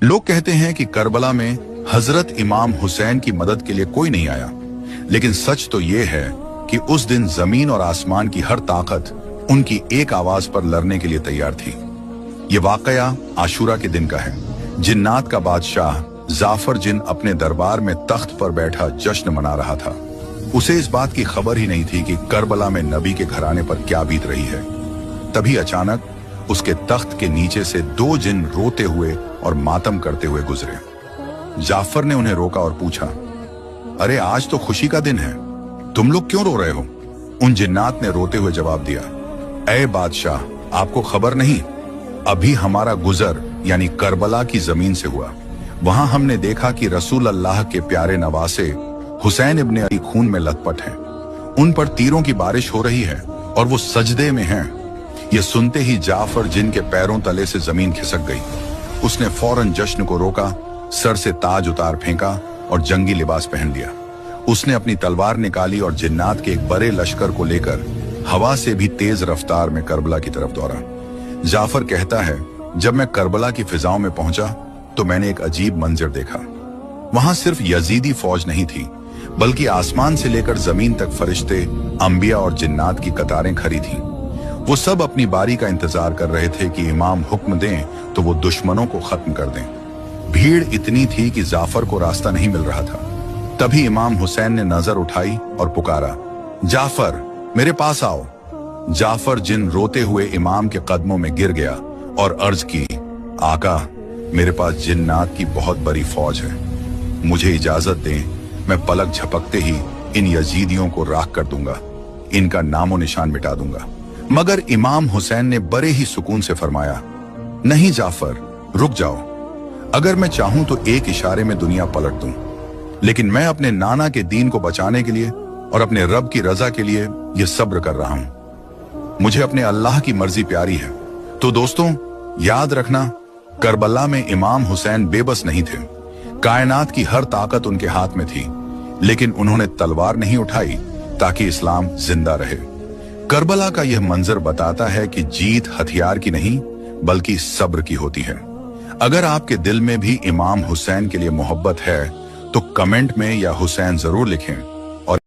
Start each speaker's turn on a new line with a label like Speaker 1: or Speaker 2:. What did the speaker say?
Speaker 1: लोग कहते हैं कि करबला में हजरत इमाम हुसैन की मदद के लिए कोई नहीं आया, लेकिन सच तो ये है कि उस दिन जमीन और आसमान की हर ताकत उनकी एक आवाज पर लड़ने के लिए तैयार थी। ये वाकया आशूरा के दिन का है। जिन्नात का बादशाह जाफर जिन अपने दरबार में तख्त पर बैठा जश्न मना रहा था। उसे इस बात की खबर ही नहीं थी कि करबला में नबी के घराने पर क्या बीत रही है। तभी अचानक उसके तख्त के नीचे से दो जिन रोते हुए और मातम करते हुए गुजरे। जाफर ने उन्हें रोका और पूछा, अरे आज तो खुशी का दिन है, तुम लोग क्यों रो रहे हो? उन जिन्नात ने रोते हुए जवाब दिया, ऐ बादशाह, आपको खबर नहीं, अभी हमारा गुजर यानी करबला की जमीन से हुआ। वहां हमने देखा कि रसूल अल्लाह के प्यारे नवासे हुसैन इब्ने अली खून में लथपथ हैं। उन पर तीरों की बारिश हो रही है और वो सजदे में हैं। ये सुनते ही जाफर जिन के पैरों तले से जमीन खिसक गई। उसने फौरन जश्न को रोका, सर से ताज उतार फेंका और जंगी लिबास पहन लिया। उसने अपनी तलवार निकाली और जिन्नात के एक बड़े लश्कर को लेकर हवा से भी तेज रफ्तार में करबला की तरफ दौड़ा। जाफर कहता है, जब मैं करबला की फिजाओं में पहुंचा तो मैंने एक अजीब मंजर देखा। वहां सिर्फ यजीदी फौज नहीं थी, बल्कि आसमान से लेकर जमीन तक फरिश्ते, अंबिया और जिन्नात की कतारें खड़ी थीं। वो सब अपनी बारी का इंतजार कर रहे थे कि इमाम हुक्म दें तो वो दुश्मनों को खत्म कर दें। भीड़ इतनी थी कि जाफर को रास्ता नहीं मिल रहा था। तभी इमाम हुसैन ने नजर उठाई और पुकारा, जाफर मेरे पास आओ। जाफर जिन रोते हुए इमाम के कदमों में गिर गया और अर्ज की, आका मेरे पास जिन्नात की बहुत बड़ी फौज है, मुझे इजाजत दें, मैं पलक झपकते ही इन यजीदियों को राख कर दूंगा, इनका नामो निशान मिटा दूंगा। मगर इमाम हुसैन ने बड़े ही सुकून से फरमाया, नहीं जाफर, रुक जाओ। अगर मैं चाहूं तो एक इशारे में दुनिया पलट दूं, लेकिन मैं अपने नाना के दीन को बचाने के लिए और अपने रब की रजा के लिए ये सब्र कर रहा हूं। मुझे अपने अल्लाह की मर्जी प्यारी है। तो दोस्तों, याद रखना, करबला में इमाम हुसैन बेबस नहीं थे। कायनात की हर ताकत उनके हाथ में थी, लेकिन उन्होंने तलवार नहीं उठाई ताकि इस्लाम जिंदा रहे। करबला का यह मंजर बताता है कि जीत हथियार की नहीं बल्कि सब्र की होती है। अगर आपके दिल में भी इमाम हुसैन के लिए मोहब्बत है तो कमेंट में या हुसैन जरूर लिखें।